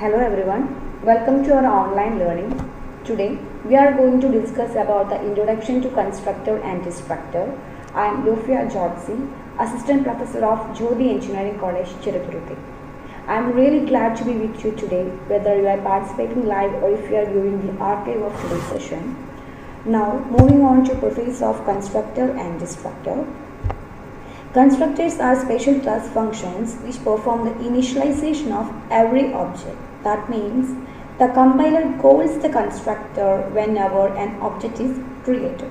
Hello everyone, welcome to our online learning. Today we are going to discuss about the introduction to constructor and destructor. I am Lufia Jodsi, Assistant Professor of Jodi Engineering College, Chirathuruthy. I am really glad to be with you today, whether you are participating live or if you are viewing the archive of today's session. Now moving on to preface of constructor and destructor. Constructors are special class functions which perform the initialization of every object. That means the compiler calls the constructor whenever an object is created,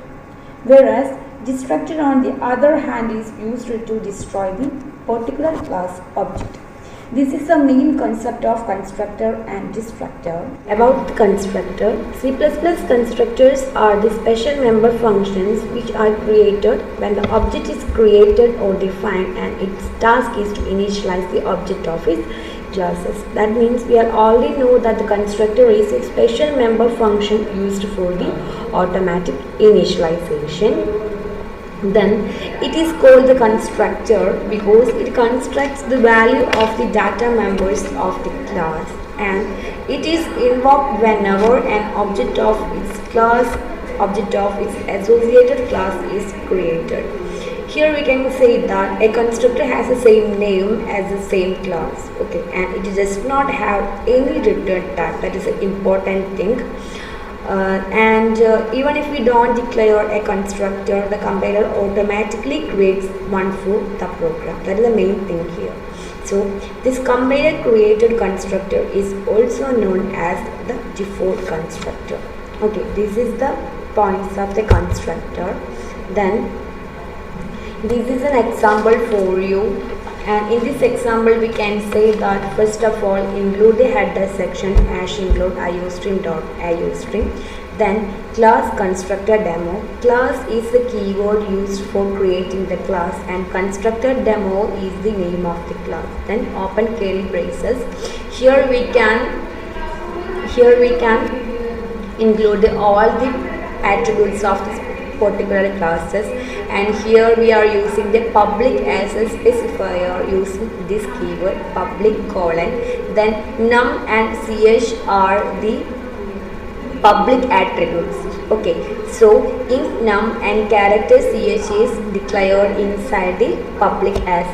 whereas destructor on the other hand is used to destroy the particular class object. This is the main concept of constructor and destructor. About the constructor, C++ constructors are the special member functions which are created when the object is created or defined and its task is to initialize the object of its classes. That means we already know that the constructor is a special member function used for the automatic initialization. Then it is called the constructor because it constructs the value of the data members of the class, and it is invoked whenever an object of its class, object of its associated class is created. Here we can say that a constructor has the same name as the same class, okay, and it does not have any return type. That is an important thing. Even if we don't declare a constructor, the compiler automatically creates one for the program. That is the main thing here. So this compiler created constructor is also known as the default constructor. Okay, this is the points of the constructor. Then this is an example for you. And in this example, we can say that first of all, include the header section as include iostream.iostream. Then class constructor demo. Class is the keyword used for creating the class, and constructor demo is the name of the class. Then open curly braces. Here we can include all the attributes of this particular classes, and here we are using the public as a specifier using this keyword public colon. Then num and ch are the public attributes. Okay, so int num and character ch is declared inside the public as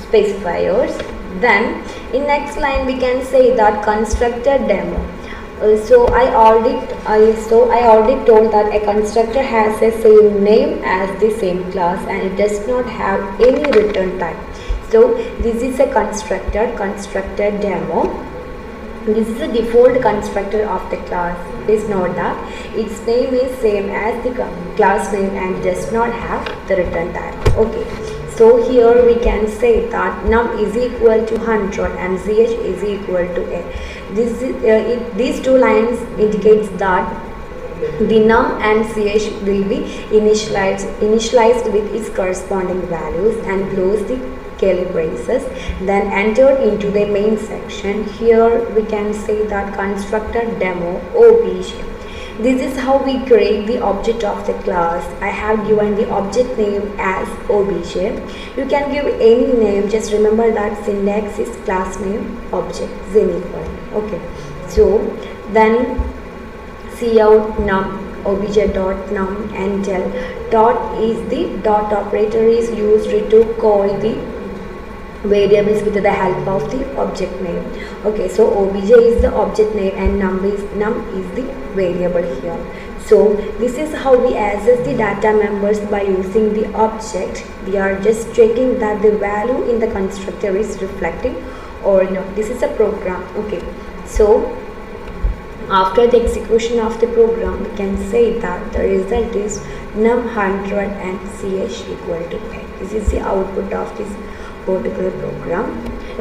specifiers. Then in next line we can say that constructor demo. So I already told that a constructor has the same name as the same class and it does not have any return type. So this is a constructor demo. This is a default constructor of the class. Please note that its name is same as the class name and does not have the return type. Okay. So here we can say that num is equal to 100 and ch is equal to a. These two lines indicates that the num and ch will be initialized with its corresponding values and close the curly braces, then entered into the main section. Here we can say that constructor demo obj. This is how we create the object of the class. I have given the object name as obj. You can give any name, just remember that syntax is class name object semicolon. Okay, so then cout num obj dot num and tell dot is the dot operator is used to call the variables with the help of the object name. Okay, so obj is the object name and num is the variable here. So this is how we access the data members by using the object. We are just checking that the value in the constructor is reflecting or not. This is a program. Okay, so after the execution of the program, we can say that the result is num 100 and ch equal to a. This is the output of this particular program.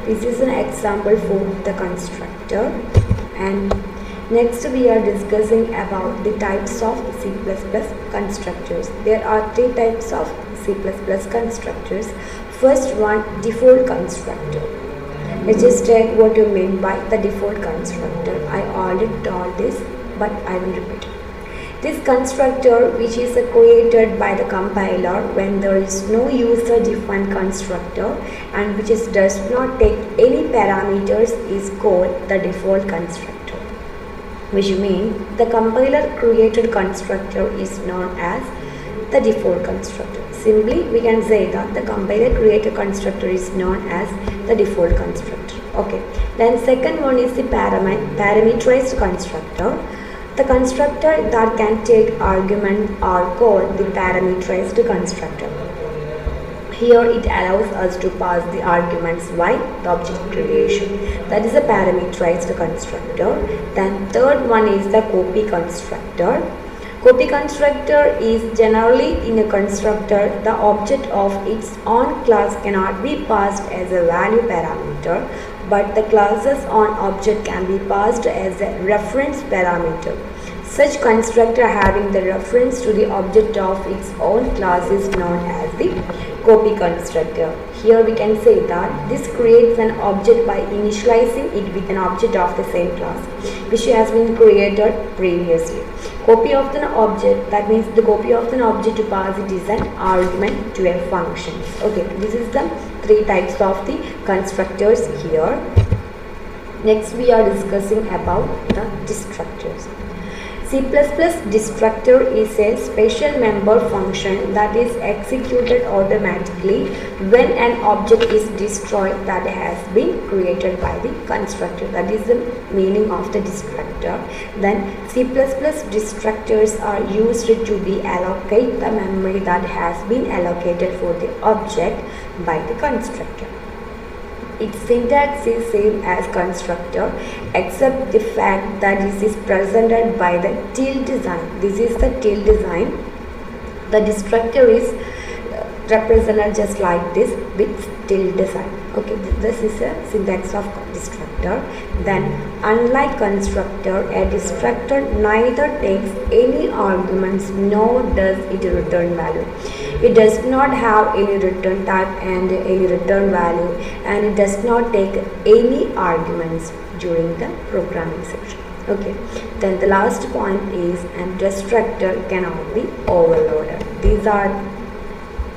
This is an example for the constructor. And next we are discussing about the types of C++ constructors. There are three types of C++ constructors. First one, default constructor. Let's just check what you mean by the default constructor. I already told this, but I will repeat. This constructor, which is created by the compiler when there is no user defined constructor and which does not take any parameters, is called the default constructor, which means the compiler created constructor is known as the default constructor. Simply we can say that the compiler created constructor is known as the default constructor. Okay, then second one is the parameterized constructor. The constructor that can take argument are called the parameterized constructor. Here it allows us to pass the arguments by the object creation. That is a parameterized constructor. Then third one is the copy constructor. Copy constructor is generally in a constructor. The object of its own class cannot be passed as a value parameter, but the class's own object can be passed as a reference parameter. Such constructor having the reference to the object of its own class is known as the copy constructor. Here we can say that this creates an object by initializing it with an object of the same class which has been created previously. Copy of an object, that means the copy of an object to pass it is an argument to a function. Okay, this is the three types of the constructors here. Next we are discussing about the destructors. C++ destructor is a special member function that is executed automatically when an object is destroyed that has been created by the constructor. That is the meaning of the destructor. Then C++ destructors are used to be allocate the memory that has been allocated for the object by the constructor. Its syntax is same as constructor except the fact that this is presented by the tilde sign. This is the tilde sign. The destructor is represented just like this with tilde sign. Okay, this is a syntax of destructor. Then unlike constructor, a destructor neither takes any arguments nor does it return value. It does not have any return type and any return value, and it does not take any arguments during the programming section. Okay, then the last point is a destructor cannot be overloaded. These are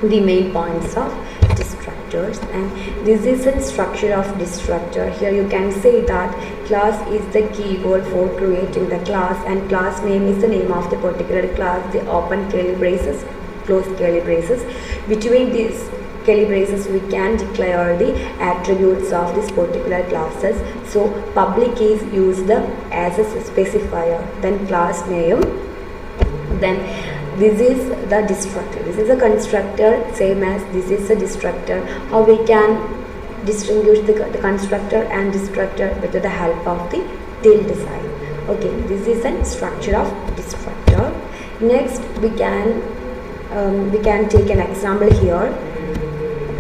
the main points of destructors, and this is a structure of destructor. Here you can say that class is the keyword for creating the class, and class name is the name of the particular class. The open curly braces, close curly braces. Between these curly braces we can declare the attributes of this particular classes. So public is used as a specifier, then class name, then this is the destructor. This is a constructor, same as this is a destructor. How we can distinguish the constructor and destructor with the help of the tilde sign. Okay, this is a structure of destructor. Next we can take an example here,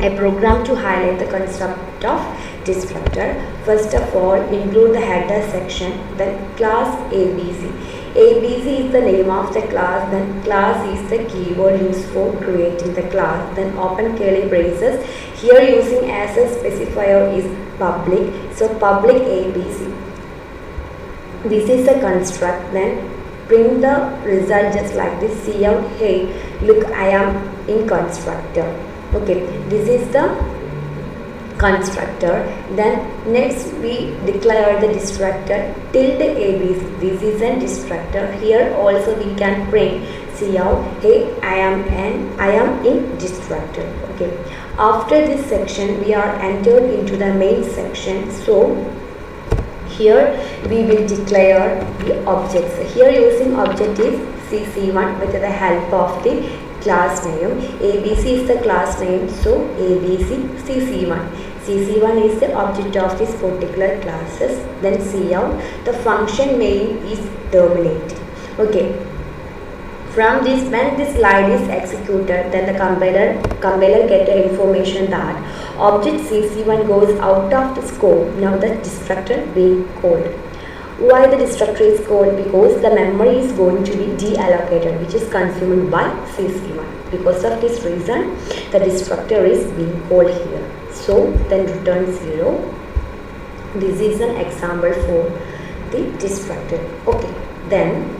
a program to highlight the construct of destructor. First of all, include the header section, then class ABC. ABC is the name of the class, then class is the keyword used for creating the class, then open curly braces. Here using as a specifier is public, so public ABC. This is a construct, then print the result just like this. Cout, hey, look, I am in constructor. Okay, this is the constructor. Then next we declare the destructor tilde ABC. This is a destructor. Here also we can print cout, hey, I am in destructor. Okay, after this section we are entered into the main section. So here we will declare the objects. Here using object is cc1 with the help of the class name. ABC is the class name, so ABC cc1. cc1 is the object of this particular classes. Then cout, the function name is terminate. Okay, from this, when this line is executed, then the compiler get the information that object cc1 goes out of the scope. Now the destructor being called. Why the destructor is called? Because the memory is going to be deallocated, which is consumed by cc1. Because of this reason, the destructor is being called here. So then return 0. This is an example for the destructor. Okay, then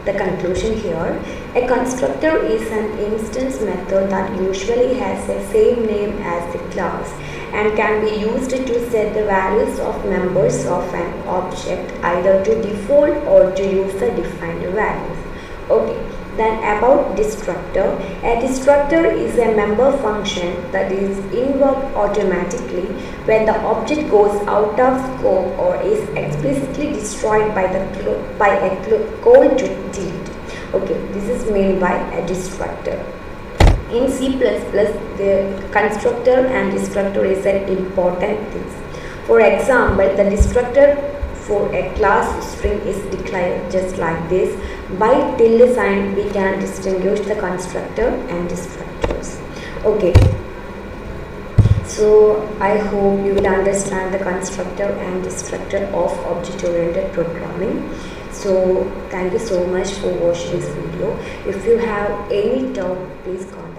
The conclusion here, a constructor is an instance method that usually has the same name as the class and can be used to set the values of members of an object either to default or to use the defined values. Okay, then about destructor. A destructor is a member function that is invoked automatically when the object goes out of scope or is explicitly destroyed by a call to delete. Okay, this is meant by a destructor. In C++, the constructor and destructor is an important thing. For example, the destructor for a class string is declared just like this. By tilde sign, we can distinguish the constructor and destructors. Okay. So I hope you will understand the constructor and destructor of object-oriented programming. So thank you so much for watching this video. If you have any doubt, please comment.